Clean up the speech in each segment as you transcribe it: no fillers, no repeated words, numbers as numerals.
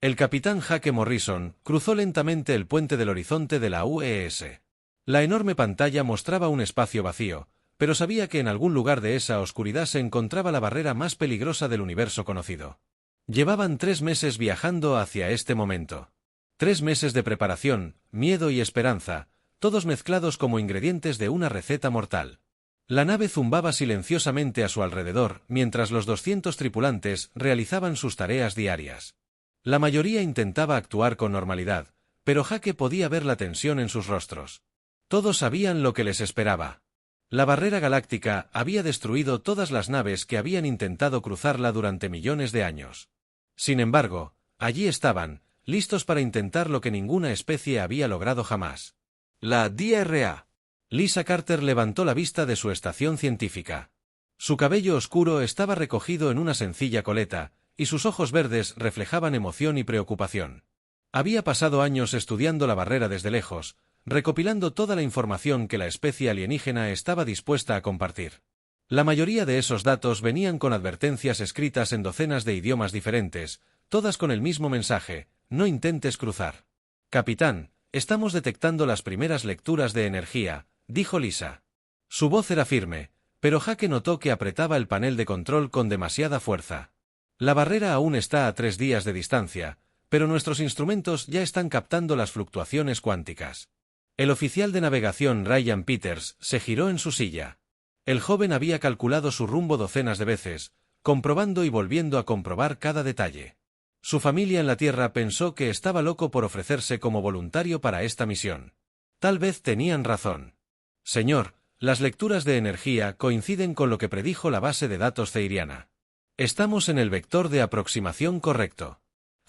El capitán Jake Morrison cruzó lentamente el puente del horizonte de la UES. La enorme pantalla mostraba un espacio vacío, pero sabía que en algún lugar de esa oscuridad se encontraba la barrera más peligrosa del universo conocido. Llevaban 3 meses viajando hacia este momento. 3 meses de preparación, miedo y esperanza, todos mezclados como ingredientes de una receta mortal. La nave zumbaba silenciosamente a su alrededor mientras los 200 tripulantes realizaban sus tareas diarias. La mayoría intentaba actuar con normalidad, pero Jake podía ver la tensión en sus rostros. Todos sabían lo que les esperaba. La barrera galáctica había destruido todas las naves que habían intentado cruzarla durante millones de años. Sin embargo, allí estaban, listos para intentar lo que ninguna especie había logrado jamás. La DRA. Lisa Carter levantó la vista de su estación científica. Su cabello oscuro estaba recogido en una sencilla coleta, y sus ojos verdes reflejaban emoción y preocupación. Había pasado años estudiando la barrera desde lejos, recopilando toda la información que la especie alienígena estaba dispuesta a compartir. La mayoría de esos datos venían con advertencias escritas en docenas de idiomas diferentes, todas con el mismo mensaje: no intentes cruzar. Capitán, estamos detectando las primeras lecturas de energía, dijo Lisa. Su voz era firme, pero Jake notó que apretaba el panel de control con demasiada fuerza. La barrera aún está a 3 días de distancia, pero nuestros instrumentos ya están captando las fluctuaciones cuánticas. El oficial de navegación Ryan Peters se giró en su silla. El joven había calculado su rumbo docenas de veces, comprobando y volviendo a comprobar cada detalle. Su familia en la Tierra pensó que estaba loco por ofrecerse como voluntario para esta misión. Tal vez tenían razón. Señor, las lecturas de energía coinciden con lo que predijo la base de datos ceiriana. Estamos en el vector de aproximación correcto.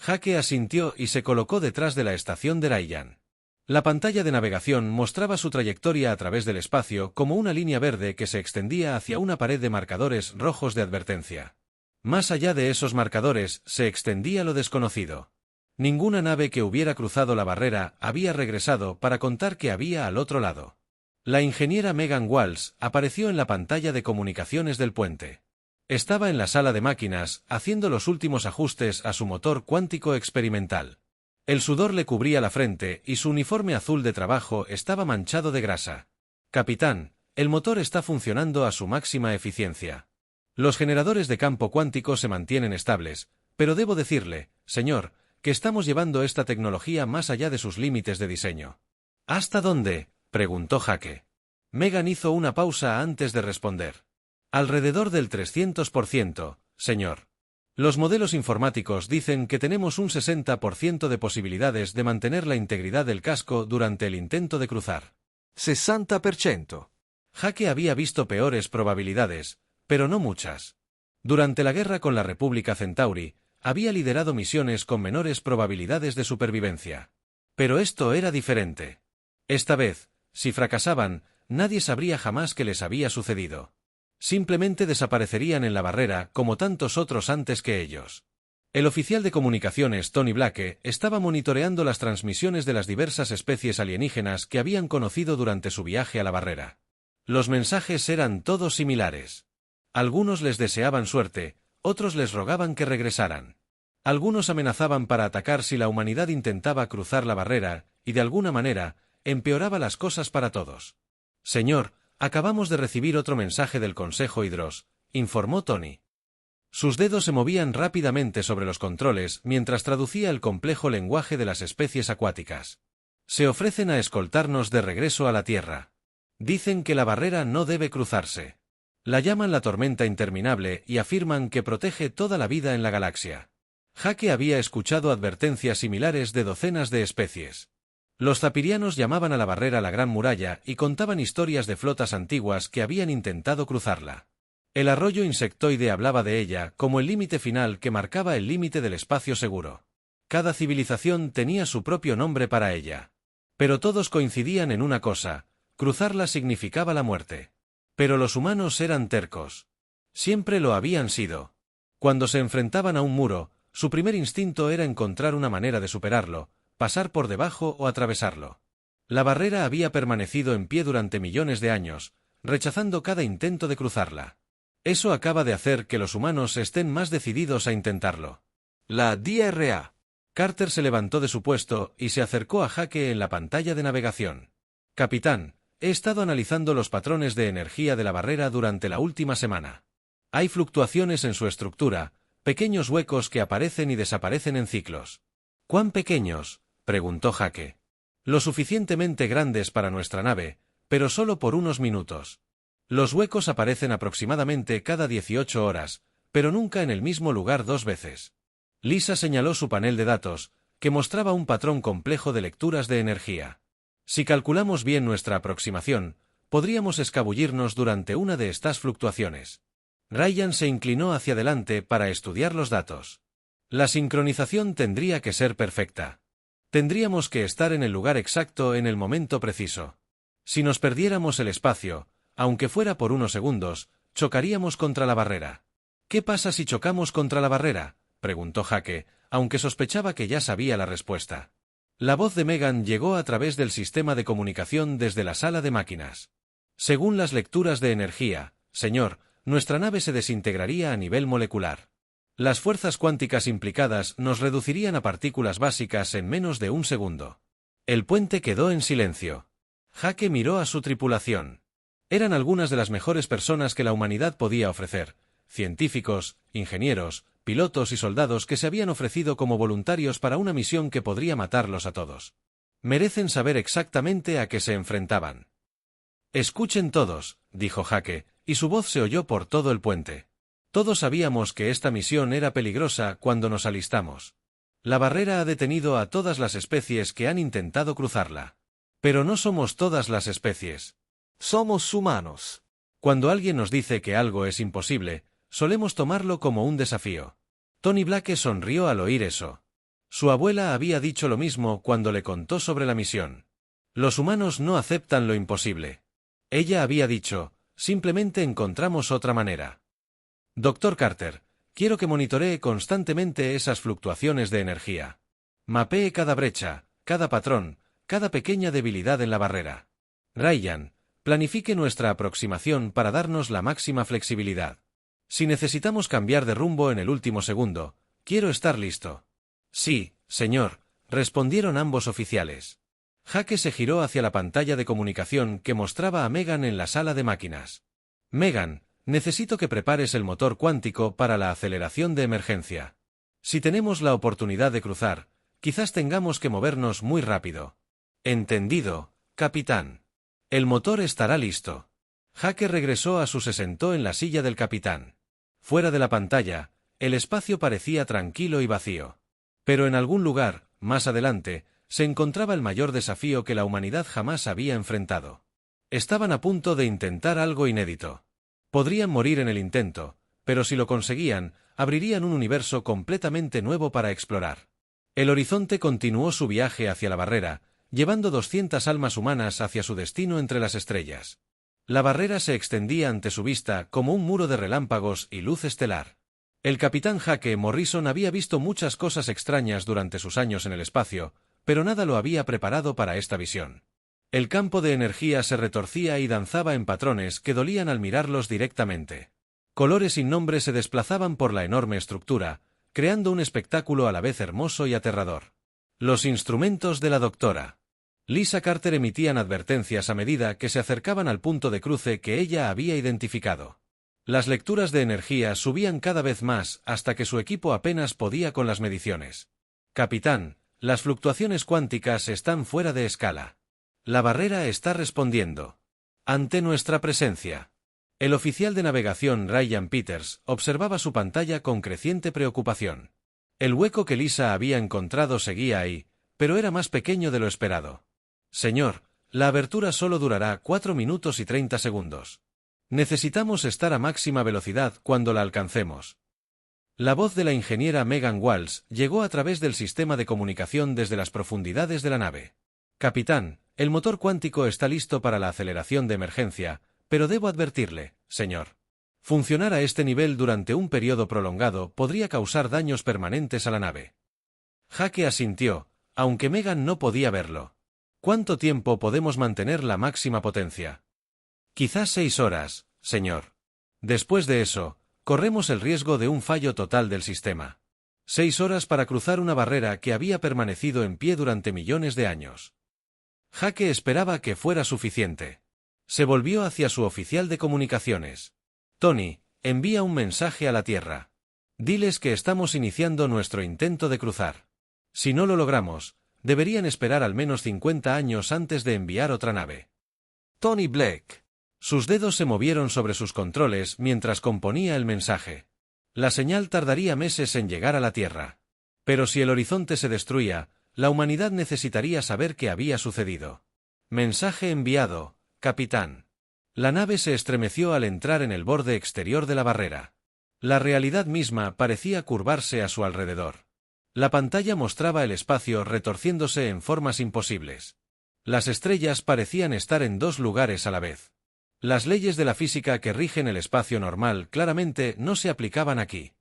Jake asintió y se colocó detrás de la estación de Ryan. La pantalla de navegación mostraba su trayectoria a través del espacio como una línea verde que se extendía hacia una pared de marcadores rojos de advertencia. Más allá de esos marcadores se extendía lo desconocido. Ninguna nave que hubiera cruzado la barrera había regresado para contar qué había al otro lado. La ingeniera Megan Walsh apareció en la pantalla de comunicaciones del puente. Estaba en la sala de máquinas, haciendo los últimos ajustes a su motor cuántico experimental. El sudor le cubría la frente y su uniforme azul de trabajo estaba manchado de grasa. Capitán, el motor está funcionando a su máxima eficiencia. Los generadores de campo cuántico se mantienen estables, pero debo decirle, señor, que estamos llevando esta tecnología más allá de sus límites de diseño. ¿Hasta dónde?, preguntó Jake. Megan hizo una pausa antes de responder. Alrededor del 300%, señor. Los modelos informáticos dicen que tenemos un 60% de posibilidades de mantener la integridad del casco durante el intento de cruzar. 60%. Jake había visto peores probabilidades, pero no muchas. Durante la guerra con la República Centauri, había liderado misiones con menores probabilidades de supervivencia. Pero esto era diferente. Esta vez, si fracasaban, nadie sabría jamás qué les había sucedido. Simplemente desaparecerían en la barrera como tantos otros antes que ellos. El oficial de comunicaciones Tony Blake estaba monitoreando las transmisiones de las diversas especies alienígenas que habían conocido durante su viaje a la barrera. Los mensajes eran todos similares. Algunos les deseaban suerte, otros les rogaban que regresaran. Algunos amenazaban para atacar si la humanidad intentaba cruzar la barrera, y de alguna manera, empeoraba las cosas para todos. Señor, acabamos de recibir otro mensaje del Consejo Hydros, informó Tony. Sus dedos se movían rápidamente sobre los controles mientras traducía el complejo lenguaje de las especies acuáticas. Se ofrecen a escoltarnos de regreso a la Tierra. Dicen que la barrera no debe cruzarse. La llaman la tormenta interminable y afirman que protege toda la vida en la galaxia. Jake había escuchado advertencias similares de docenas de especies. Los zapirianos llamaban a la barrera la Gran Muralla y contaban historias de flotas antiguas que habían intentado cruzarla. El arroyo insectoide hablaba de ella como el límite final que marcaba el límite del espacio seguro. Cada civilización tenía su propio nombre para ella. Pero todos coincidían en una cosa: cruzarla significaba la muerte. Pero los humanos eran tercos. Siempre lo habían sido. Cuando se enfrentaban a un muro, su primer instinto era encontrar una manera de superarlo, pasar por debajo o atravesarlo. La barrera había permanecido en pie durante millones de años, rechazando cada intento de cruzarla. Eso acaba de hacer que los humanos estén más decididos a intentarlo. La DRA. Carter se levantó de su puesto y se acercó a Jake en la pantalla de navegación. Capitán, he estado analizando los patrones de energía de la barrera durante la última semana. Hay fluctuaciones en su estructura, pequeños huecos que aparecen y desaparecen en ciclos. ¿Cuán pequeños?, preguntó Jake. Lo suficientemente grandes para nuestra nave, pero solo por unos minutos. Los huecos aparecen aproximadamente cada 18 horas, pero nunca en el mismo lugar 2 veces. Lisa señaló su panel de datos, que mostraba un patrón complejo de lecturas de energía. Si calculamos bien nuestra aproximación, podríamos escabullirnos durante una de estas fluctuaciones. Ryan se inclinó hacia adelante para estudiar los datos. La sincronización tendría que ser perfecta. Tendríamos que estar en el lugar exacto en el momento preciso. Si nos perdiéramos el espacio, aunque fuera por unos segundos, chocaríamos contra la barrera. ¿Qué pasa si chocamos contra la barrera?, preguntó Jake, aunque sospechaba que ya sabía la respuesta. La voz de Megan llegó a través del sistema de comunicación desde la sala de máquinas. Según las lecturas de energía, señor, nuestra nave se desintegraría a nivel molecular. Las fuerzas cuánticas implicadas nos reducirían a partículas básicas en menos de un segundo. El puente quedó en silencio. Jake miró a su tripulación. Eran algunas de las mejores personas que la humanidad podía ofrecer, científicos, ingenieros, pilotos y soldados que se habían ofrecido como voluntarios para una misión que podría matarlos a todos. Merecen saber exactamente a qué se enfrentaban. Escuchen todos, dijo Jake, y su voz se oyó por todo el puente. Todos sabíamos que esta misión era peligrosa cuando nos alistamos. La barrera ha detenido a todas las especies que han intentado cruzarla. Pero no somos todas las especies. Somos humanos. Cuando alguien nos dice que algo es imposible, solemos tomarlo como un desafío. Tony Blake sonrió al oír eso. Su abuela había dicho lo mismo cuando le contó sobre la misión. Los humanos no aceptan lo imposible. Ella había dicho, simplemente encontramos otra manera. Dr. Carter, quiero que monitoree constantemente esas fluctuaciones de energía. Mapee cada brecha, cada patrón, cada pequeña debilidad en la barrera. Ryan, planifique nuestra aproximación para darnos la máxima flexibilidad. Si necesitamos cambiar de rumbo en el último segundo, quiero estar listo. Sí, señor, respondieron ambos oficiales. Jake se giró hacia la pantalla de comunicación que mostraba a Megan en la sala de máquinas. Megan, necesito que prepares el motor cuántico para la aceleración de emergencia. Si tenemos la oportunidad de cruzar, quizás tengamos que movernos muy rápido. Entendido, capitán. El motor estará listo. Jake regresó a se sentó en la silla del capitán. Fuera de la pantalla, el espacio parecía tranquilo y vacío. Pero en algún lugar, más adelante, se encontraba el mayor desafío que la humanidad jamás había enfrentado. Estaban a punto de intentar algo inédito. Podrían morir en el intento, pero si lo conseguían, abrirían un universo completamente nuevo para explorar. El Horizonte continuó su viaje hacia la barrera, llevando 200 almas humanas hacia su destino entre las estrellas. La barrera se extendía ante su vista como un muro de relámpagos y luz estelar. El capitán Jake Morrison había visto muchas cosas extrañas durante sus años en el espacio, pero nada lo había preparado para esta visión. El campo de energía se retorcía y danzaba en patrones que dolían al mirarlos directamente. Colores sin nombre se desplazaban por la enorme estructura, creando un espectáculo a la vez hermoso y aterrador. Los instrumentos de la doctora Lisa Carter emitían advertencias a medida que se acercaban al punto de cruce que ella había identificado. Las lecturas de energía subían cada vez más hasta que su equipo apenas podía con las mediciones. Capitán, las fluctuaciones cuánticas están fuera de escala. La barrera está respondiendo. Ante nuestra presencia. El oficial de navegación Ryan Peters observaba su pantalla con creciente preocupación. El hueco que Lisa había encontrado seguía ahí, pero era más pequeño de lo esperado. Señor, la abertura solo durará 4 minutos y 30 segundos. Necesitamos estar a máxima velocidad cuando la alcancemos. La voz de la ingeniera Megan Walsh llegó a través del sistema de comunicación desde las profundidades de la nave. Capitán, el motor cuántico está listo para la aceleración de emergencia, pero debo advertirle, señor. Funcionar a este nivel durante un periodo prolongado podría causar daños permanentes a la nave. Jake asintió, aunque Megan no podía verlo. ¿Cuánto tiempo podemos mantener la máxima potencia? Quizás 6 horas, señor. Después de eso, corremos el riesgo de un fallo total del sistema. 6 horas para cruzar una barrera que había permanecido en pie durante millones de años. Jake esperaba que fuera suficiente. Se volvió hacia su oficial de comunicaciones. Tony, envía un mensaje a la Tierra. Diles que estamos iniciando nuestro intento de cruzar. Si no lo logramos, deberían esperar al menos 50 años antes de enviar otra nave. Tony Black. Sus dedos se movieron sobre sus controles mientras componía el mensaje. La señal tardaría meses en llegar a la Tierra. Pero si el horizonte se destruía, la humanidad necesitaría saber qué había sucedido. Mensaje enviado, capitán. La nave se estremeció al entrar en el borde exterior de la barrera. La realidad misma parecía curvarse a su alrededor. La pantalla mostraba el espacio retorciéndose en formas imposibles. Las estrellas parecían estar en 2 lugares a la vez. Las leyes de la física que rigen el espacio normal claramente no se aplicaban aquí.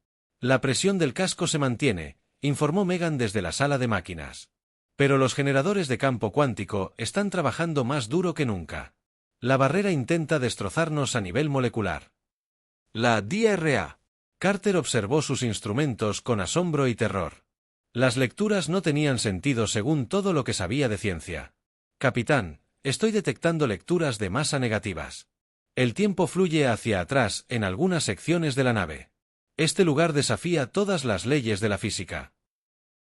La presión del casco se mantiene, informó Megan desde la sala de máquinas. Pero los generadores de campo cuántico están trabajando más duro que nunca. La barrera intenta destrozarnos a nivel molecular. La DRA. Carter observó sus instrumentos con asombro y terror. Las lecturas no tenían sentido según todo lo que sabía de ciencia. Capitán, estoy detectando lecturas de masa negativas. El tiempo fluye hacia atrás en algunas secciones de la nave. Este lugar desafía todas las leyes de la física.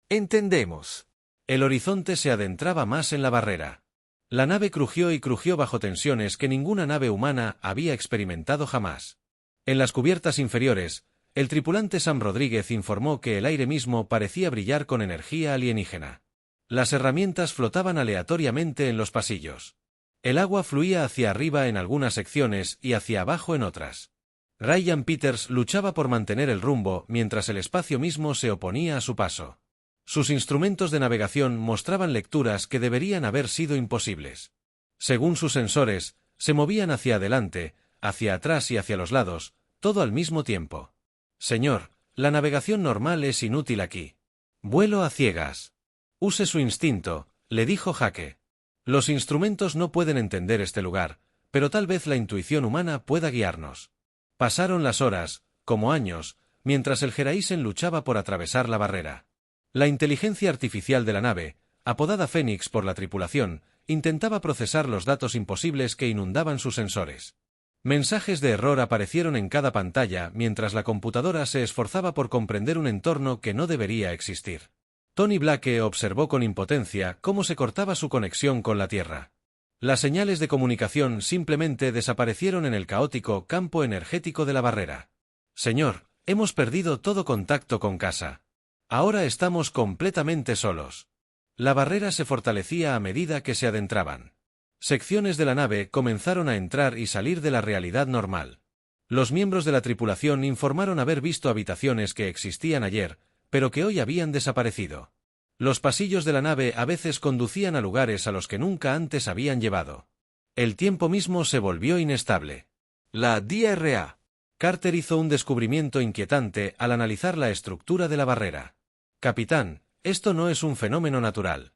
Entendemos. El horizonte se adentraba más en la barrera. La nave crujió y crujió bajo tensiones que ninguna nave humana había experimentado jamás. En las cubiertas inferiores, el tripulante Sam Rodríguez informó que el aire mismo parecía brillar con energía alienígena. Las herramientas flotaban aleatoriamente en los pasillos. El agua fluía hacia arriba en algunas secciones y hacia abajo en otras. Ryan Peters luchaba por mantener el rumbo mientras el espacio mismo se oponía a su paso. Sus instrumentos de navegación mostraban lecturas que deberían haber sido imposibles. Según sus sensores, se movían hacia adelante, hacia atrás y hacia los lados, todo al mismo tiempo. Señor, la navegación normal es inútil aquí. Vuelo a ciegas. Use su instinto, le dijo Jake. Los instrumentos no pueden entender este lugar, pero tal vez la intuición humana pueda guiarnos. Pasaron las horas, como años, mientras el Geraisen luchaba por atravesar la barrera. La inteligencia artificial de la nave, apodada Fénix por la tripulación, intentaba procesar los datos imposibles que inundaban sus sensores. Mensajes de error aparecieron en cada pantalla mientras la computadora se esforzaba por comprender un entorno que no debería existir. Tony Black observó con impotencia cómo se cortaba su conexión con la Tierra. Las señales de comunicación simplemente desaparecieron en el caótico campo energético de la barrera. Señor, hemos perdido todo contacto con casa. Ahora estamos completamente solos. La barrera se fortalecía a medida que se adentraban. Secciones de la nave comenzaron a entrar y salir de la realidad normal. Los miembros de la tripulación informaron haber visto habitaciones que existían ayer, pero que hoy habían desaparecido. Los pasillos de la nave a veces conducían a lugares a los que nunca antes habían llevado. El tiempo mismo se volvió inestable. La DRA. Carter hizo un descubrimiento inquietante al analizar la estructura de la barrera. Capitán, esto no es un fenómeno natural.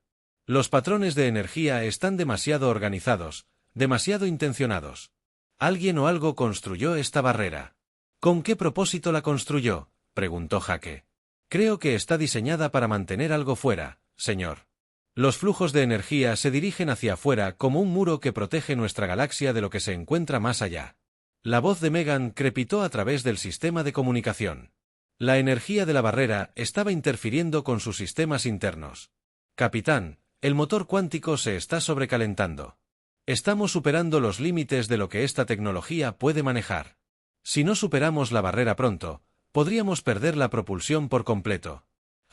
Los patrones de energía están demasiado organizados, demasiado intencionados. Alguien o algo construyó esta barrera. ¿Con qué propósito la construyó?, preguntó Jake. Creo que está diseñada para mantener algo fuera, señor. Los flujos de energía se dirigen hacia afuera como un muro que protege nuestra galaxia de lo que se encuentra más allá. La voz de Megan crepitó a través del sistema de comunicación. La energía de la barrera estaba interfiriendo con sus sistemas internos. Capitán, el motor cuántico se está sobrecalentando. Estamos superando los límites de lo que esta tecnología puede manejar. Si no superamos la barrera pronto, podríamos perder la propulsión por completo.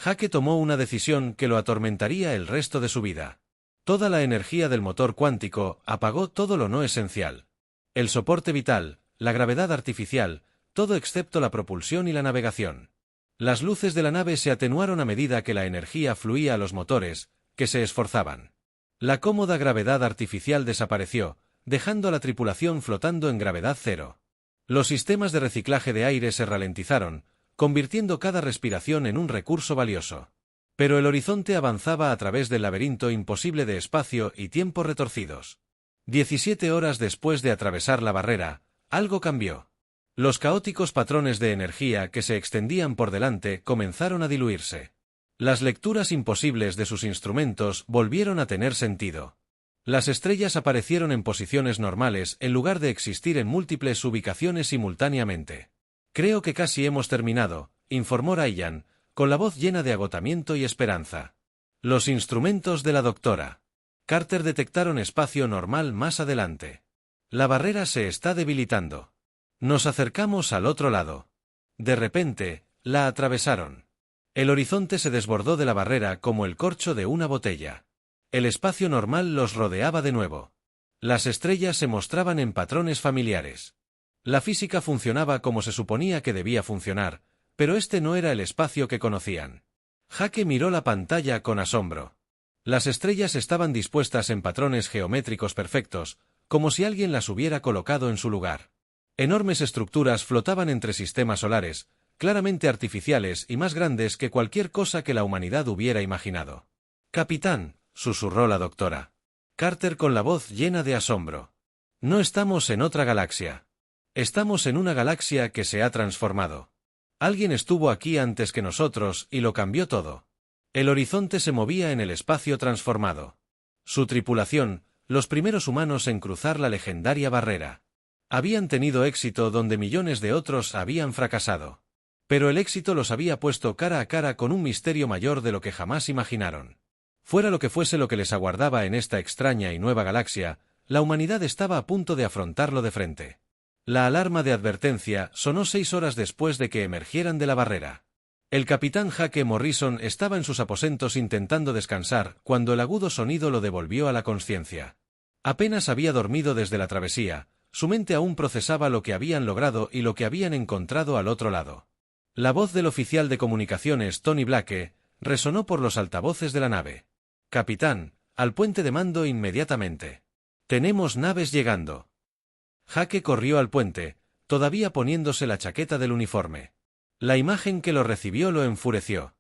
Jake tomó una decisión que lo atormentaría el resto de su vida. Toda la energía del motor cuántico apagó todo lo no esencial. El soporte vital, la gravedad artificial, todo excepto la propulsión y la navegación. Las luces de la nave se atenuaron a medida que la energía fluía a los motores, que se esforzaban. La cómoda gravedad artificial desapareció, dejando a la tripulación flotando en gravedad cero. Los sistemas de reciclaje de aire se ralentizaron, convirtiendo cada respiración en un recurso valioso. Pero el horizonte avanzaba a través del laberinto imposible de espacio y tiempo retorcidos. 17 horas después de atravesar la barrera, algo cambió. Los caóticos patrones de energía que se extendían por delante comenzaron a diluirse. Las lecturas imposibles de sus instrumentos volvieron a tener sentido. Las estrellas aparecieron en posiciones normales en lugar de existir en múltiples ubicaciones simultáneamente. Creo que casi hemos terminado, informó Ryan, con la voz llena de agotamiento y esperanza. Los instrumentos de la doctora Carter detectaron espacio normal más adelante. La barrera se está debilitando. Nos acercamos al otro lado. De repente, la atravesaron. El horizonte se desbordó de la barrera como el corcho de una botella. El espacio normal los rodeaba de nuevo. Las estrellas se mostraban en patrones familiares. La física funcionaba como se suponía que debía funcionar, pero este no era el espacio que conocían. Jake miró la pantalla con asombro. Las estrellas estaban dispuestas en patrones geométricos perfectos, como si alguien las hubiera colocado en su lugar. Enormes estructuras flotaban entre sistemas solares, claramente artificiales y más grandes que cualquier cosa que la humanidad hubiera imaginado. «Capitán», susurró la doctora Carter con la voz llena de asombro. «No estamos en otra galaxia. Estamos en una galaxia que se ha transformado. Alguien estuvo aquí antes que nosotros y lo cambió todo». El horizonte se movía en el espacio transformado. Su tripulación, los primeros humanos en cruzar la legendaria barrera. Habían tenido éxito donde millones de otros habían fracasado. Pero el éxito los había puesto cara a cara con un misterio mayor de lo que jamás imaginaron. Fuera lo que fuese lo que les aguardaba en esta extraña y nueva galaxia, la humanidad estaba a punto de afrontarlo de frente. La alarma de advertencia sonó 6 horas después de que emergieran de la barrera. El capitán Jake Morrison estaba en sus aposentos intentando descansar cuando el agudo sonido lo devolvió a la consciencia. Apenas había dormido desde la travesía, su mente aún procesaba lo que habían logrado y lo que habían encontrado al otro lado. La voz del oficial de comunicaciones Tony Blake resonó por los altavoces de la nave. «Capitán, al puente de mando inmediatamente. Tenemos naves llegando». Jake corrió al puente, todavía poniéndose la chaqueta del uniforme. La imagen que lo recibió lo enfureció.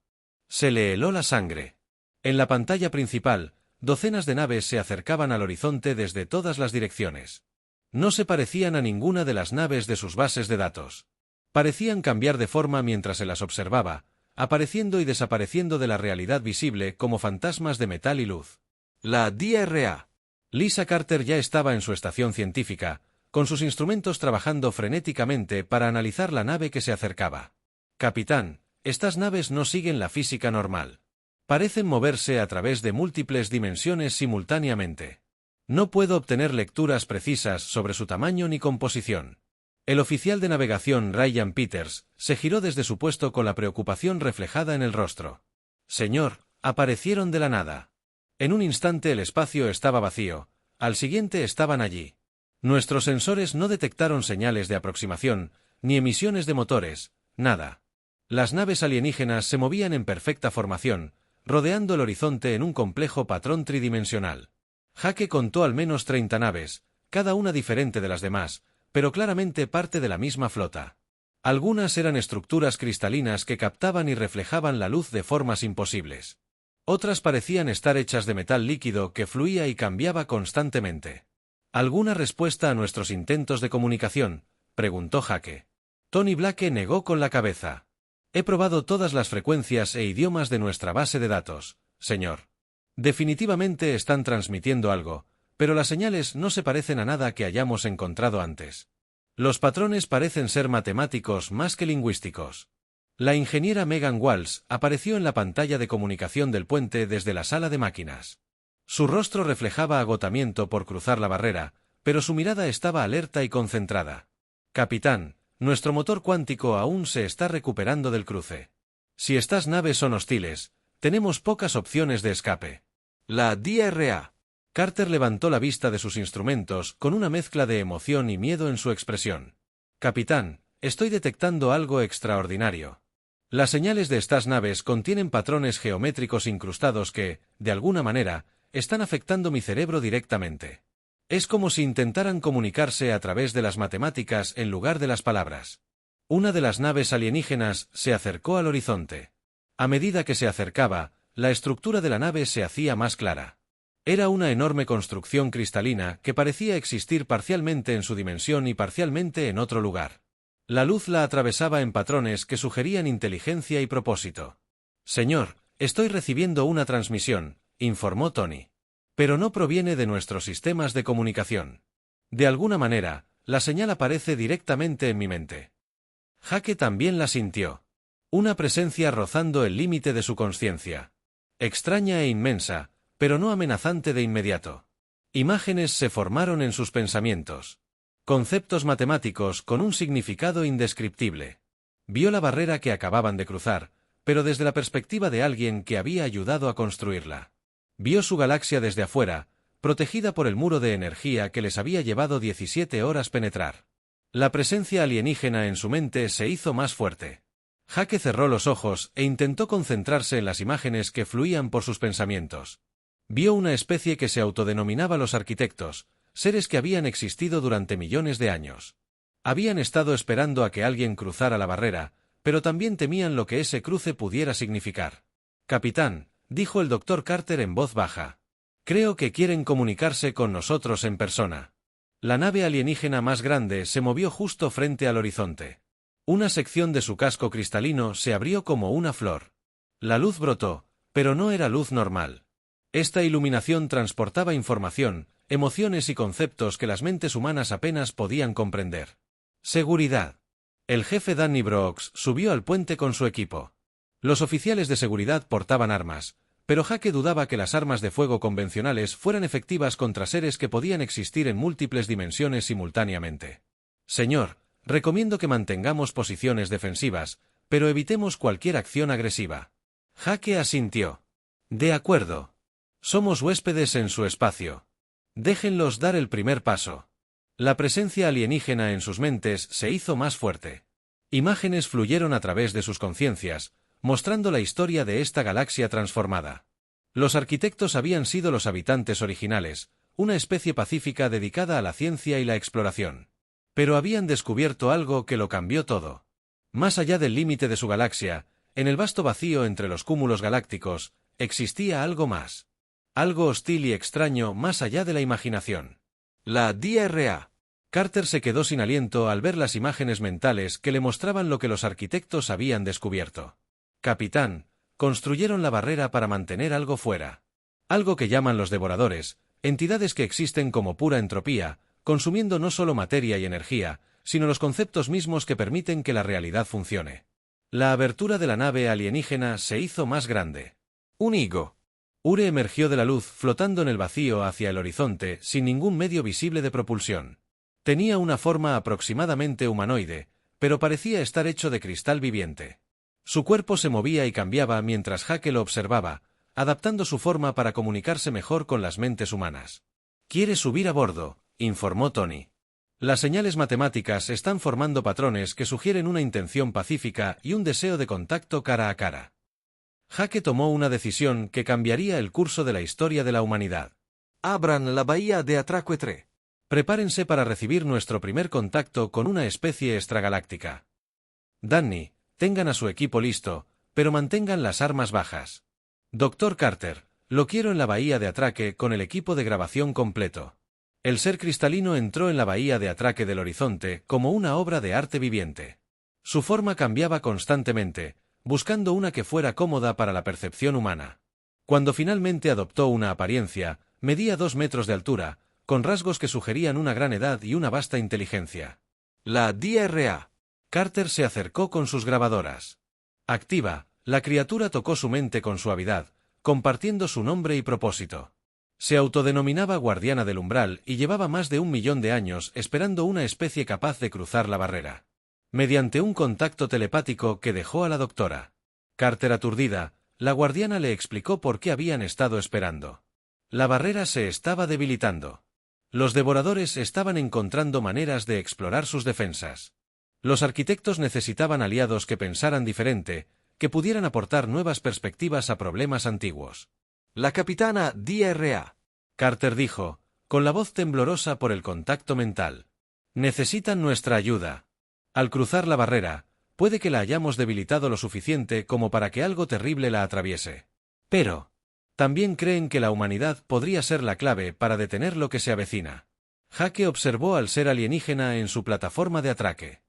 Se le heló la sangre. En la pantalla principal, docenas de naves se acercaban al horizonte desde todas las direcciones. No se parecían a ninguna de las naves de sus bases de datos. Parecían cambiar de forma mientras se las observaba, apareciendo y desapareciendo de la realidad visible como fantasmas de metal y luz. La DRA. Lisa Carter ya estaba en su estación científica, con sus instrumentos trabajando frenéticamente para analizar la nave que se acercaba. «Capitán, estas naves no siguen la física normal. Parecen moverse a través de múltiples dimensiones simultáneamente. No puedo obtener lecturas precisas sobre su tamaño ni composición». El oficial de navegación Ryan Peters se giró desde su puesto con la preocupación reflejada en el rostro. «Señor, aparecieron de la nada. En un instante el espacio estaba vacío, al siguiente estaban allí. Nuestros sensores no detectaron señales de aproximación, ni emisiones de motores, nada. Las naves alienígenas se movían en perfecta formación, rodeando el horizonte en un complejo patrón tridimensional. Jake contó al menos 30 naves, cada una diferente de las demás, pero claramente parte de la misma flota. Algunas eran estructuras cristalinas que captaban y reflejaban la luz de formas imposibles. Otras parecían estar hechas de metal líquido que fluía y cambiaba constantemente. ¿Alguna respuesta a nuestros intentos de comunicación?, preguntó Jake. Tony Blake negó con la cabeza. «He probado todas las frecuencias e idiomas de nuestra base de datos, señor. Definitivamente están transmitiendo algo, pero las señales no se parecen a nada que hayamos encontrado antes. Los patrones parecen ser matemáticos más que lingüísticos». La ingeniera Megan Walsh apareció en la pantalla de comunicación del puente desde la sala de máquinas. Su rostro reflejaba agotamiento por cruzar la barrera, pero su mirada estaba alerta y concentrada. «Capitán, nuestro motor cuántico aún se está recuperando del cruce. Si estas naves son hostiles, tenemos pocas opciones de escape». La DRA. Carter levantó la vista de sus instrumentos con una mezcla de emoción y miedo en su expresión. «Capitán, estoy detectando algo extraordinario. Las señales de estas naves contienen patrones geométricos incrustados que, de alguna manera, están afectando mi cerebro directamente. Es como si intentaran comunicarse a través de las matemáticas en lugar de las palabras». Una de las naves alienígenas se acercó al horizonte. A medida que se acercaba, la estructura de la nave se hacía más clara. Era una enorme construcción cristalina que parecía existir parcialmente en su dimensión y parcialmente en otro lugar. La luz la atravesaba en patrones que sugerían inteligencia y propósito. Señor, estoy recibiendo una transmisión, informó Tony. Pero no proviene de nuestros sistemas de comunicación. De alguna manera, la señal aparece directamente en mi mente. Jake también la sintió. Una presencia rozando el límite de su consciencia. Extraña e inmensa, pero no amenazante de inmediato. Imágenes se formaron en sus pensamientos. Conceptos matemáticos con un significado indescriptible. Vio la barrera que acababan de cruzar, pero desde la perspectiva de alguien que había ayudado a construirla. Vio su galaxia desde afuera, protegida por el muro de energía que les había llevado 17 horas penetrar. La presencia alienígena en su mente se hizo más fuerte. Jake cerró los ojos e intentó concentrarse en las imágenes que fluían por sus pensamientos. Vio una especie que se autodenominaba los arquitectos, seres que habían existido durante millones de años. Habían estado esperando a que alguien cruzara la barrera, pero también temían lo que ese cruce pudiera significar. Capitán, dijo el Dr. Carter en voz baja. Creo que quieren comunicarse con nosotros en persona. La nave alienígena más grande se movió justo frente al horizonte. Una sección de su casco cristalino se abrió como una flor. La luz brotó, pero no era luz normal. Esta iluminación transportaba información, emociones y conceptos que las mentes humanas apenas podían comprender. Seguridad. El jefe Danny Brooks subió al puente con su equipo. Los oficiales de seguridad portaban armas, pero Jake dudaba que las armas de fuego convencionales fueran efectivas contra seres que podían existir en múltiples dimensiones simultáneamente. Señor, recomiendo que mantengamos posiciones defensivas, pero evitemos cualquier acción agresiva. Jake asintió. De acuerdo. Somos huéspedes en su espacio. Déjenlos dar el primer paso. La presencia alienígena en sus mentes se hizo más fuerte. Imágenes fluyeron a través de sus conciencias, mostrando la historia de esta galaxia transformada. Los arquitectos habían sido los habitantes originales, una especie pacífica dedicada a la ciencia y la exploración. Pero habían descubierto algo que lo cambió todo. Más allá del límite de su galaxia, en el vasto vacío entre los cúmulos galácticos, existía algo más. Algo hostil y extraño más allá de la imaginación. La DRA. Carter se quedó sin aliento al ver las imágenes mentales que le mostraban lo que los arquitectos habían descubierto. Capitán, construyeron la barrera para mantener algo fuera. Algo que llaman los devoradores, entidades que existen como pura entropía, consumiendo no solo materia y energía, sino los conceptos mismos que permiten que la realidad funcione. La abertura de la nave alienígena se hizo más grande. Un higo. Ure emergió de la luz flotando en el vacío hacia el horizonte sin ningún medio visible de propulsión. Tenía una forma aproximadamente humanoide, pero parecía estar hecho de cristal viviente. Su cuerpo se movía y cambiaba mientras Jake lo observaba, adaptando su forma para comunicarse mejor con las mentes humanas. «Quiere subir a bordo», informó Tony. Las señales matemáticas están formando patrones que sugieren una intención pacífica y un deseo de contacto cara a cara. Jake tomó una decisión que cambiaría el curso de la historia de la humanidad. Abran la bahía de Atraque 3. Prepárense para recibir nuestro primer contacto con una especie extragaláctica. Danny, tengan a su equipo listo, pero mantengan las armas bajas. Dr. Carter, lo quiero en la bahía de Atraque con el equipo de grabación completo. El ser cristalino entró en la bahía de Atraque del horizonte como una obra de arte viviente. Su forma cambiaba constantemente, buscando una que fuera cómoda para la percepción humana. Cuando finalmente adoptó una apariencia, medía 2 metros de altura, con rasgos que sugerían una gran edad y una vasta inteligencia. La DRA. Carter se acercó con sus grabadoras. Activa, la criatura tocó su mente con suavidad, compartiendo su nombre y propósito. Se autodenominaba guardiana del umbral y llevaba más de 1 millón de años esperando una especie capaz de cruzar la barrera. Mediante un contacto telepático que dejó a la doctora Carter aturdida, la guardiana le explicó por qué habían estado esperando. La barrera se estaba debilitando. Los devoradores estaban encontrando maneras de explorar sus defensas. Los arquitectos necesitaban aliados que pensaran diferente, que pudieran aportar nuevas perspectivas a problemas antiguos. La capitana DRA. Carter dijo, con la voz temblorosa por el contacto mental. Necesitan nuestra ayuda. Al cruzar la barrera, puede que la hayamos debilitado lo suficiente como para que algo terrible la atraviese. Pero también creen que la humanidad podría ser la clave para detener lo que se avecina. Jake observó al ser alienígena en su plataforma de atraque.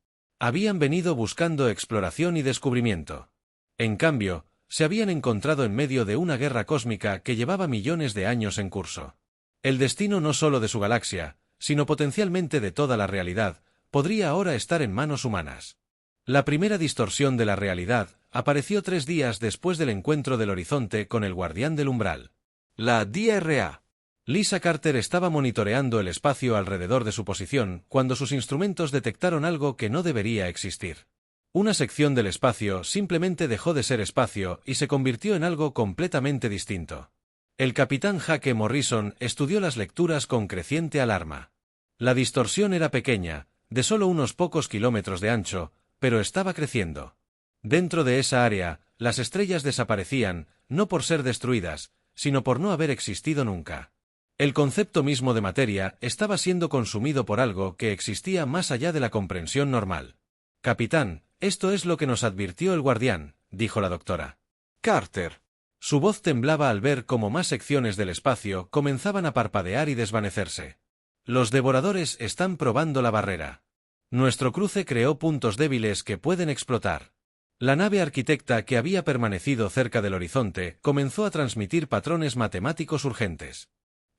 Habían venido buscando exploración y descubrimiento. En cambio, se habían encontrado en medio de una guerra cósmica que llevaba millones de años en curso. El destino no solo de su galaxia, sino potencialmente de toda la realidad, podría ahora estar en manos humanas. La primera distorsión de la realidad apareció 3 días después del encuentro del horizonte con el guardián del umbral. La DRA. Lisa Carter estaba monitoreando el espacio alrededor de su posición cuando sus instrumentos detectaron algo que no debería existir. Una sección del espacio simplemente dejó de ser espacio y se convirtió en algo completamente distinto. El capitán Jake Morrison estudió las lecturas con creciente alarma. La distorsión era pequeña, de solo unos pocos kilómetros de ancho, pero estaba creciendo. Dentro de esa área, las estrellas desaparecían, no por ser destruidas, sino por no haber existido nunca. El concepto mismo de materia estaba siendo consumido por algo que existía más allá de la comprensión normal. «Capitán, esto es lo que nos advirtió el guardián», dijo la doctora Carter. Su voz temblaba al ver cómo más secciones del espacio comenzaban a parpadear y desvanecerse. «Los devoradores están probando la barrera. Nuestro cruce creó puntos débiles que pueden explotar». La nave arquitecta que había permanecido cerca del horizonte comenzó a transmitir patrones matemáticos urgentes.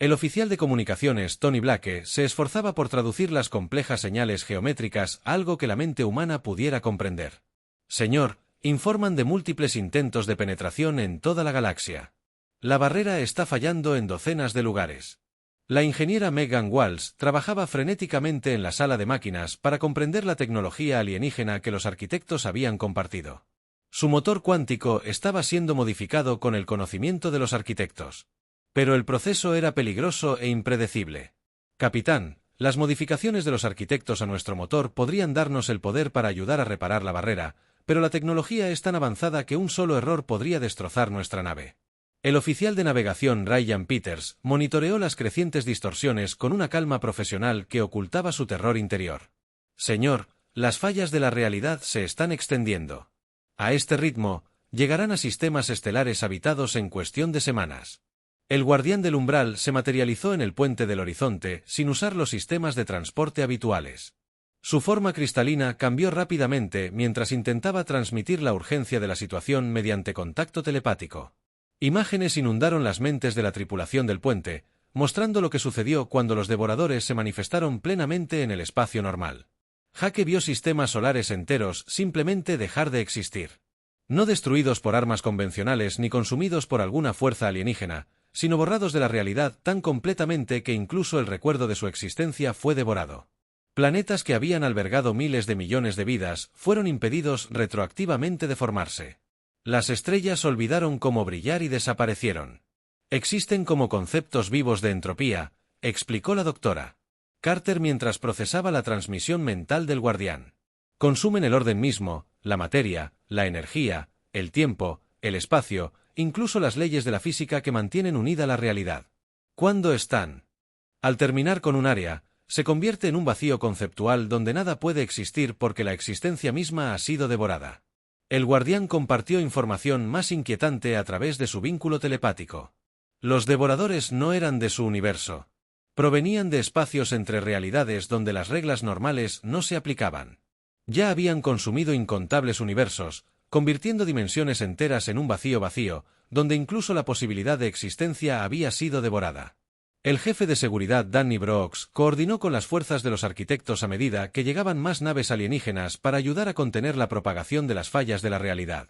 El oficial de comunicaciones, Tony Blake, se esforzaba por traducir las complejas señales geométricas a algo que la mente humana pudiera comprender. «Señor, informan de múltiples intentos de penetración en toda la galaxia. La barrera está fallando en docenas de lugares». La ingeniera Megan Walsh trabajaba frenéticamente en la sala de máquinas para comprender la tecnología alienígena que los arquitectos habían compartido. Su motor cuántico estaba siendo modificado con el conocimiento de los arquitectos. Pero el proceso era peligroso e impredecible. «Capitán, las modificaciones de los arquitectos a nuestro motor podrían darnos el poder para ayudar a reparar la barrera, pero la tecnología es tan avanzada que un solo error podría destrozar nuestra nave». El oficial de navegación Ryan Peters monitoreó las crecientes distorsiones con una calma profesional que ocultaba su terror interior. «Señor, las fallas de la realidad se están extendiendo. A este ritmo, llegarán a sistemas estelares habitados en cuestión de semanas». El guardián del umbral se materializó en el puente del horizonte sin usar los sistemas de transporte habituales. Su forma cristalina cambió rápidamente mientras intentaba transmitir la urgencia de la situación mediante contacto telepático. Imágenes inundaron las mentes de la tripulación del puente, mostrando lo que sucedió cuando los devoradores se manifestaron plenamente en el espacio normal. Jake vio sistemas solares enteros simplemente dejar de existir. No destruidos por armas convencionales ni consumidos por alguna fuerza alienígena, sino borrados de la realidad tan completamente que incluso el recuerdo de su existencia fue devorado. Planetas que habían albergado miles de millones de vidas fueron impedidos retroactivamente de formarse. Las estrellas olvidaron cómo brillar y desaparecieron. Existen como conceptos vivos de entropía, explicó la doctora Carter mientras procesaba la transmisión mental del guardián. Consumen el orden mismo, la materia, la energía, el tiempo, el espacio, incluso las leyes de la física que mantienen unida la realidad. ¿Cuándo están? Al terminar con un área, se convierte en un vacío conceptual donde nada puede existir porque la existencia misma ha sido devorada. El guardián compartió información más inquietante a través de su vínculo telepático. Los devoradores no eran de su universo. Provenían de espacios entre realidades donde las reglas normales no se aplicaban. Ya habían consumido incontables universos, convirtiendo dimensiones enteras en un vacío, donde incluso la posibilidad de existencia había sido devorada. El jefe de seguridad Danny Brooks coordinó con las fuerzas de los arquitectos a medida que llegaban más naves alienígenas para ayudar a contener la propagación de las fallas de la realidad.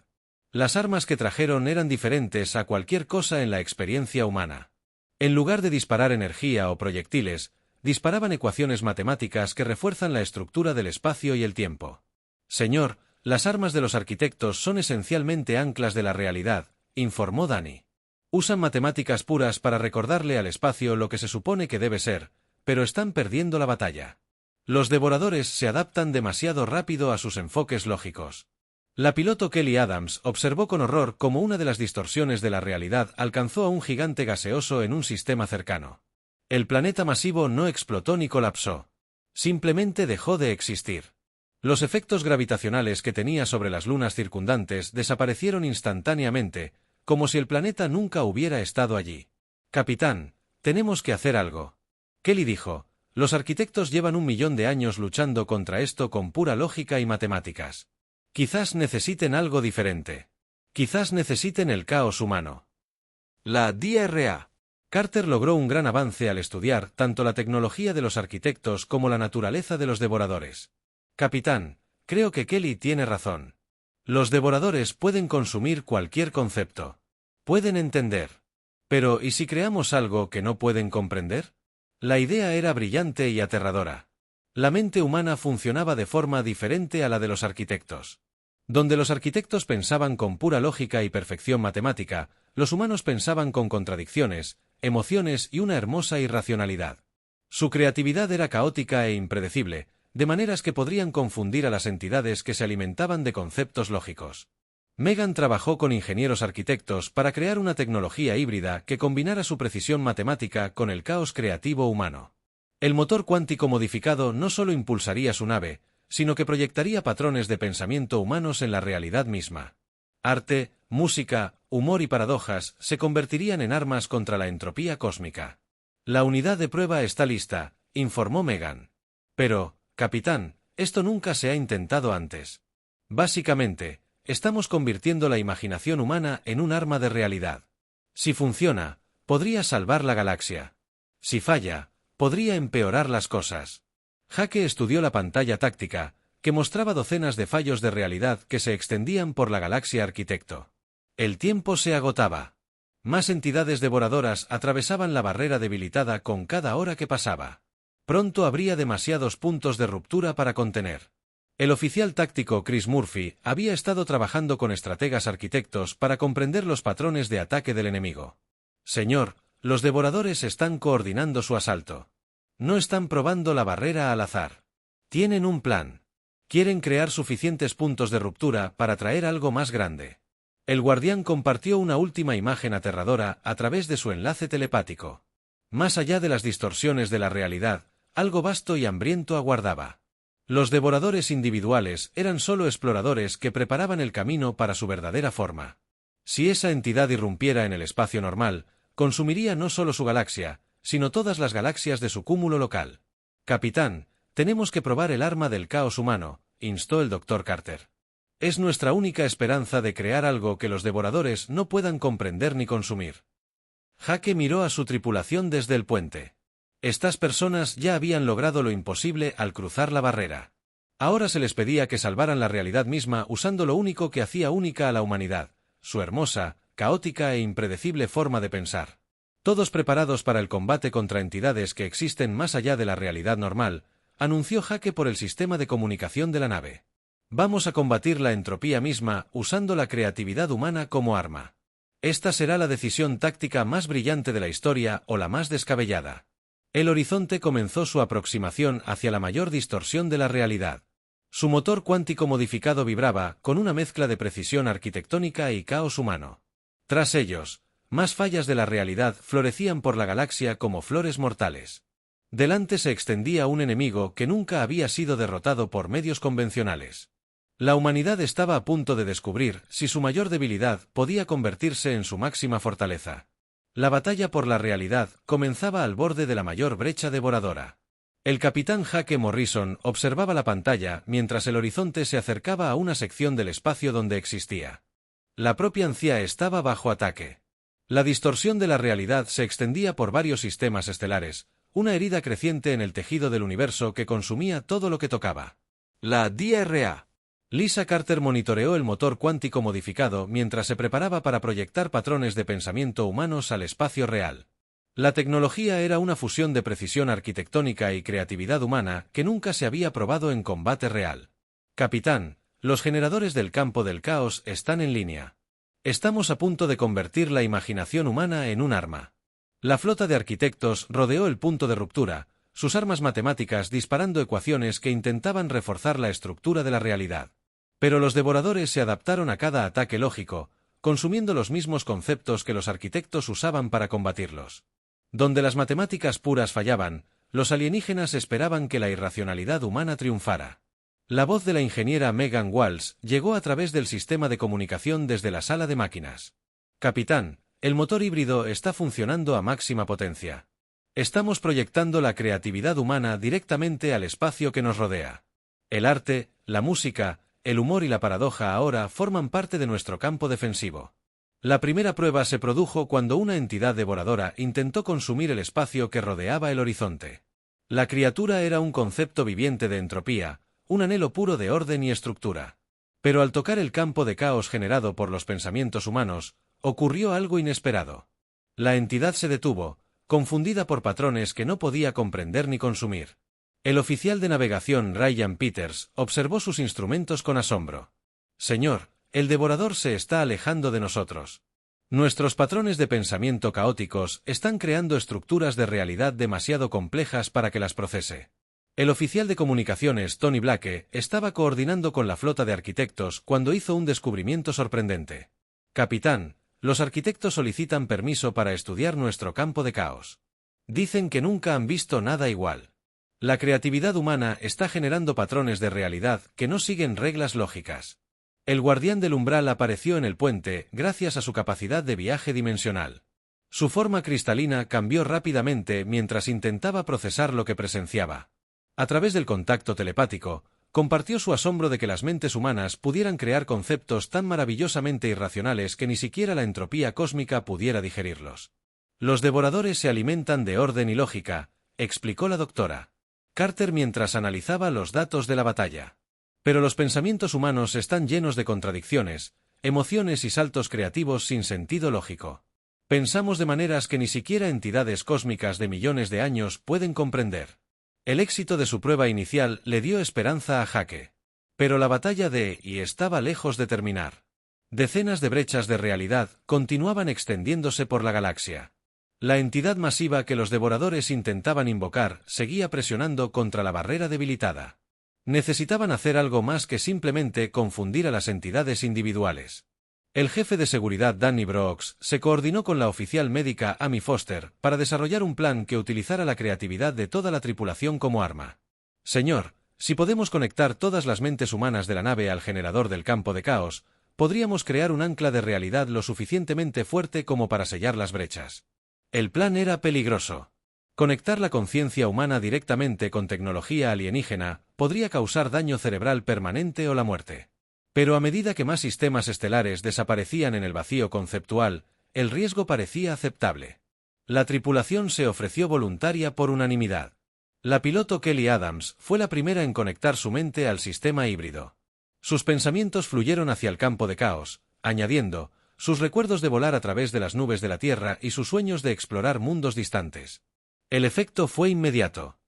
Las armas que trajeron eran diferentes a cualquier cosa en la experiencia humana. En lugar de disparar energía o proyectiles, disparaban ecuaciones matemáticas que refuerzan la estructura del espacio y el tiempo. «Señor, las armas de los arquitectos son esencialmente anclas de la realidad», informó Danny. «Usan matemáticas puras para recordarle al espacio lo que se supone que debe ser, pero están perdiendo la batalla. Los devoradores se adaptan demasiado rápido a sus enfoques lógicos». La piloto Kelly Adams observó con horror cómo una de las distorsiones de la realidad alcanzó a un gigante gaseoso en un sistema cercano. El planeta masivo no explotó ni colapsó. Simplemente dejó de existir. Los efectos gravitacionales que tenía sobre las lunas circundantes desaparecieron instantáneamente, como si el planeta nunca hubiera estado allí. «Capitán, tenemos que hacer algo». Kelly dijo, Los arquitectos llevan 1 millón de años luchando contra esto con pura lógica y matemáticas. Quizás necesiten algo diferente. Quizás necesiten el caos humano. La DRA. Carter logró un gran avance al estudiar tanto la tecnología de los arquitectos como la naturaleza de los devoradores. Capitán, creo que Kelly tiene razón. Los devoradores pueden consumir cualquier concepto. Pueden entender. Pero, ¿y si creamos algo que no pueden comprender? La idea era brillante y aterradora. La mente humana funcionaba de forma diferente a la de los arquitectos. Donde los arquitectos pensaban con pura lógica y perfección matemática, los humanos pensaban con contradicciones, emociones y una hermosa irracionalidad. Su creatividad era caótica e impredecible, de maneras que podrían confundir a las entidades que se alimentaban de conceptos lógicos. Megan trabajó con ingenieros arquitectos para crear una tecnología híbrida que combinara su precisión matemática con el caos creativo humano. El motor cuántico modificado no solo impulsaría su nave, sino que proyectaría patrones de pensamiento humanos en la realidad misma. Arte, música, humor y paradojas se convertirían en armas contra la entropía cósmica. La unidad de prueba está lista, informó Megan. Pero, capitán, esto nunca se ha intentado antes. Básicamente, estamos convirtiendo la imaginación humana en un arma de realidad. Si funciona, podría salvar la galaxia. Si falla, podría empeorar las cosas. Jake estudió la pantalla táctica, que mostraba docenas de fallos de realidad que se extendían por la galaxia arquitecto. El tiempo se agotaba. Más entidades devoradoras atravesaban la barrera debilitada con cada hora que pasaba. Pronto habría demasiados puntos de ruptura para contener. El oficial táctico Chris Murphy había estado trabajando con estrategas arquitectos para comprender los patrones de ataque del enemigo. Señor, los devoradores están coordinando su asalto. No están probando la barrera al azar. Tienen un plan. Quieren crear suficientes puntos de ruptura para traer algo más grande. El guardián compartió una última imagen aterradora a través de su enlace telepático. Más allá de las distorsiones de la realidad, algo vasto y hambriento aguardaba. Los devoradores individuales eran solo exploradores que preparaban el camino para su verdadera forma. Si esa entidad irrumpiera en el espacio normal, consumiría no solo su galaxia, sino todas las galaxias de su cúmulo local. Capitán, tenemos que probar el arma del caos humano, instó el Dr. Carter. Es nuestra única esperanza de crear algo que los devoradores no puedan comprender ni consumir. Jake miró a su tripulación desde el puente. Estas personas ya habían logrado lo imposible al cruzar la barrera. Ahora se les pedía que salvaran la realidad misma usando lo único que hacía única a la humanidad, su hermosa, caótica e impredecible forma de pensar. Todos preparados para el combate contra entidades que existen más allá de la realidad normal, anunció Jake por el sistema de comunicación de la nave. Vamos a combatir la entropía misma usando la creatividad humana como arma. Esta será la decisión táctica más brillante de la historia o la más descabellada. El horizonte comenzó su aproximación hacia la mayor distorsión de la realidad. Su motor cuántico modificado vibraba con una mezcla de precisión arquitectónica y caos humano. Tras ellos, más fallas de la realidad florecían por la galaxia como flores mortales. Delante se extendía un enemigo que nunca había sido derrotado por medios convencionales. La humanidad estaba a punto de descubrir si su mayor debilidad podía convertirse en su máxima fortaleza. La batalla por la realidad comenzaba al borde de la mayor brecha devoradora. El capitán Jake Morrison observaba la pantalla mientras el horizonte se acercaba a una sección del espacio donde existía. La propia Ancia estaba bajo ataque. La distorsión de la realidad se extendía por varios sistemas estelares, una herida creciente en el tejido del universo que consumía todo lo que tocaba. La DRA. Lisa Carter monitoreó el motor cuántico modificado mientras se preparaba para proyectar patrones de pensamiento humanos al espacio real. La tecnología era una fusión de precisión arquitectónica y creatividad humana que nunca se había probado en combate real. Capitán, los generadores del campo del caos están en línea. Estamos a punto de convertir la imaginación humana en un arma. La flota de arquitectos rodeó el punto de ruptura, sus armas matemáticas disparando ecuaciones que intentaban reforzar la estructura de la realidad. Pero los devoradores se adaptaron a cada ataque lógico, consumiendo los mismos conceptos que los arquitectos usaban para combatirlos. Donde las matemáticas puras fallaban, los alienígenas esperaban que la irracionalidad humana triunfara. La voz de la ingeniera Megan Walsh llegó a través del sistema de comunicación desde la sala de máquinas. Capitán, el motor híbrido está funcionando a máxima potencia. Estamos proyectando la creatividad humana directamente al espacio que nos rodea. El arte, la música, el humor y la paradoja ahora forman parte de nuestro campo defensivo. La primera prueba se produjo cuando una entidad devoradora intentó consumir el espacio que rodeaba el horizonte. La criatura era un concepto viviente de entropía, un anhelo puro de orden y estructura. Pero al tocar el campo de caos generado por los pensamientos humanos, ocurrió algo inesperado. La entidad se detuvo, confundida por patrones que no podía comprender ni consumir. El oficial de navegación Ryan Peters observó sus instrumentos con asombro. «Señor, el devorador se está alejando de nosotros. Nuestros patrones de pensamiento caóticos están creando estructuras de realidad demasiado complejas para que las procese». El oficial de comunicaciones Tony Blake estaba coordinando con la flota de arquitectos cuando hizo un descubrimiento sorprendente. «Capitán, los arquitectos solicitan permiso para estudiar nuestro campo de caos. Dicen que nunca han visto nada igual. La creatividad humana está generando patrones de realidad que no siguen reglas lógicas». El guardián del umbral apareció en el puente gracias a su capacidad de viaje dimensional. Su forma cristalina cambió rápidamente mientras intentaba procesar lo que presenciaba. A través del contacto telepático, compartió su asombro de que las mentes humanas pudieran crear conceptos tan maravillosamente irracionales que ni siquiera la entropía cósmica pudiera digerirlos. «Los devoradores se alimentan de orden y lógica», explicó la doctora Carter mientras analizaba los datos de la batalla. «Pero los pensamientos humanos están llenos de contradicciones, emociones y saltos creativos sin sentido lógico. Pensamos de maneras que ni siquiera entidades cósmicas de millones de años pueden comprender». El éxito de su prueba inicial le dio esperanza a Jake. Pero la batalla estaba lejos de terminar. Decenas de brechas de realidad continuaban extendiéndose por la galaxia. La entidad masiva que los devoradores intentaban invocar seguía presionando contra la barrera debilitada. Necesitaban hacer algo más que simplemente confundir a las entidades individuales. El jefe de seguridad Danny Brooks se coordinó con la oficial médica Amy Foster para desarrollar un plan que utilizara la creatividad de toda la tripulación como arma. «Señor, si podemos conectar todas las mentes humanas de la nave al generador del campo de caos, podríamos crear un ancla de realidad lo suficientemente fuerte como para sellar las brechas». El plan era peligroso. Conectar la conciencia humana directamente con tecnología alienígena podría causar daño cerebral permanente o la muerte. Pero a medida que más sistemas estelares desaparecían en el vacío conceptual, el riesgo parecía aceptable. La tripulación se ofreció voluntaria por unanimidad. La piloto Kelly Adams fue la primera en conectar su mente al sistema híbrido. Sus pensamientos fluyeron hacia el campo de caos, añadiendo sus recuerdos de volar a través de las nubes de la Tierra y sus sueños de explorar mundos distantes. El efecto fue inmediato.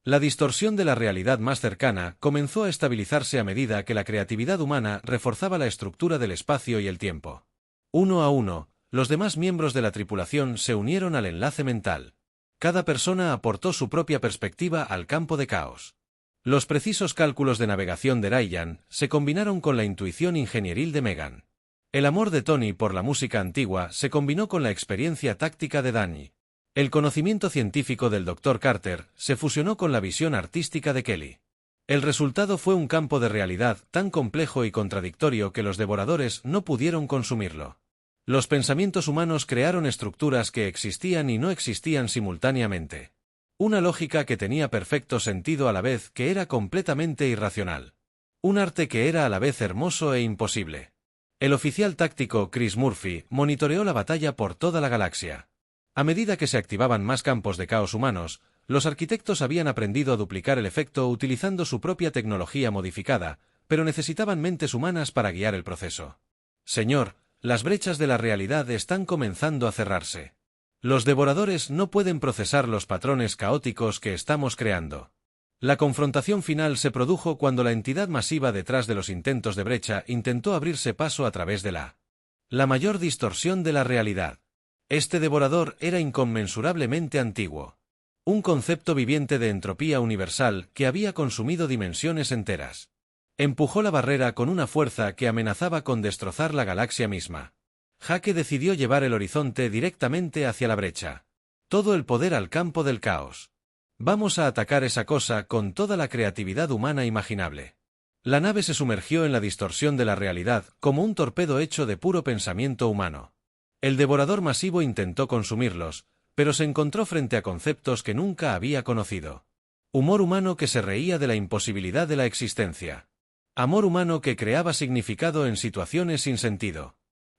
La distorsión de la realidad más cercana comenzó a estabilizarse a medida que la creatividad humana reforzaba la estructura del espacio y el tiempo. Uno a uno, los demás miembros de la tripulación se unieron al enlace mental. Cada persona aportó su propia perspectiva al campo de caos. Los precisos cálculos de navegación de Ryan se combinaron con la intuición ingenieril de Megan. El amor de Tony por la música antigua se combinó con la experiencia táctica de Danny. El conocimiento científico del Dr. Carter se fusionó con la visión artística de Kelly. El resultado fue un campo de realidad tan complejo y contradictorio que los devoradores no pudieron consumirlo. Los pensamientos humanos crearon estructuras que existían y no existían simultáneamente. Una lógica que tenía perfecto sentido a la vez que era completamente irracional. Un arte que era a la vez hermoso e imposible. El oficial táctico Chris Murphy monitoreó la batalla por toda la galaxia. A medida que se activaban más campos de caos humanos, los arquitectos habían aprendido a duplicar el efecto utilizando su propia tecnología modificada, pero necesitaban mentes humanas para guiar el proceso. «Señor, las brechas de la realidad están comenzando a cerrarse. Los devoradores no pueden procesar los patrones caóticos que estamos creando». La confrontación final se produjo cuando la entidad masiva detrás de los intentos de brecha intentó abrirse paso a través de la mayor distorsión de la realidad. Este devorador era inconmensurablemente antiguo. Un concepto viviente de entropía universal que había consumido dimensiones enteras. Empujó la barrera con una fuerza que amenazaba con destrozar la galaxia misma. Jake decidió llevar el horizonte directamente hacia la brecha. Todo el poder al campo del caos. Vamos a atacar esa cosa con toda la creatividad humana imaginable. La nave se sumergió en la distorsión de la realidad como un torpedo hecho de puro pensamiento humano. El devorador masivo intentó consumirlos, pero se encontró frente a conceptos que nunca había conocido. Humor humano que se reía de la imposibilidad de la existencia. Amor humano que creaba significado en situaciones sin sentido.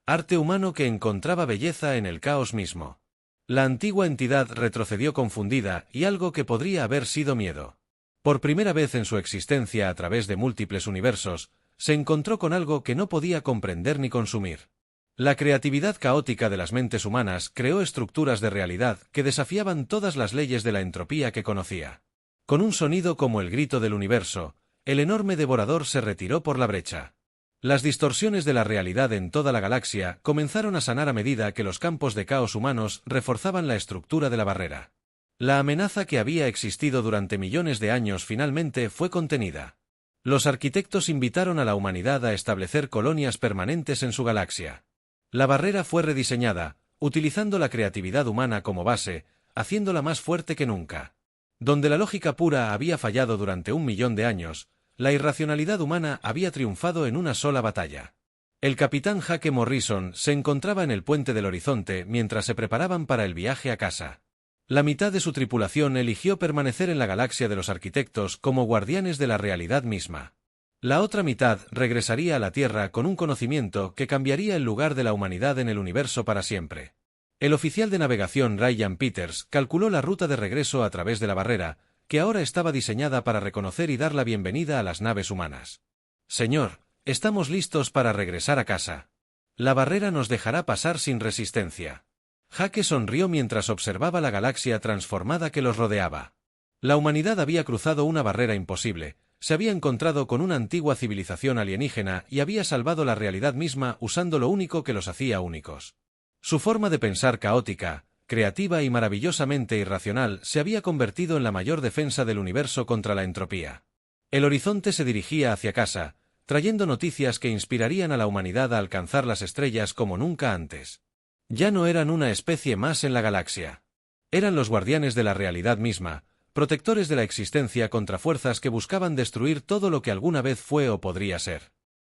Arte humano que encontraba belleza en el caos mismo. La antigua entidad retrocedió confundida y algo que podría haber sido miedo. Por primera vez en su existencia a través de múltiples universos, se encontró con algo que no podía comprender ni consumir. La creatividad caótica de las mentes humanas creó estructuras de realidad que desafiaban todas las leyes de la entropía que conocía. Con un sonido como el grito del universo, el enorme devorador se retiró por la brecha. Las distorsiones de la realidad en toda la galaxia comenzaron a sanar a medida que los campos de caos humanos reforzaban la estructura de la barrera. La amenaza que había existido durante millones de años finalmente fue contenida. Los arquitectos invitaron a la humanidad a establecer colonias permanentes en su galaxia. La barrera fue rediseñada, utilizando la creatividad humana como base, haciéndola más fuerte que nunca. Donde la lógica pura había fallado durante 1.000.000 de años, la irracionalidad humana había triunfado en una sola batalla. El capitán Jake Morrison se encontraba en el puente del horizonte mientras se preparaban para el viaje a casa. La mitad de su tripulación eligió permanecer en la galaxia de los arquitectos como guardianes de la realidad misma. La otra mitad regresaría a la Tierra con un conocimiento que cambiaría el lugar de la humanidad en el universo para siempre. El oficial de navegación Ryan Peters calculó la ruta de regreso a través de la barrera, que ahora estaba diseñada para reconocer y dar la bienvenida a las naves humanas. «Señor, estamos listos para regresar a casa. La barrera nos dejará pasar sin resistencia». Jake sonrió mientras observaba la galaxia transformada que los rodeaba. La humanidad había cruzado una barrera imposible, se había encontrado con una antigua civilización alienígena y había salvado la realidad misma usando lo único que los hacía únicos. Su forma de pensar caótica, creativa y maravillosamente irracional se había convertido en la mayor defensa del universo contra la entropía. El horizonte se dirigía hacia casa, trayendo noticias que inspirarían a la humanidad a alcanzar las estrellas como nunca antes. Ya no eran una especie más en la galaxia. Eran los guardianes de la realidad misma, protectores de la existencia contra fuerzas que buscaban destruir todo lo que alguna vez fue o podría ser.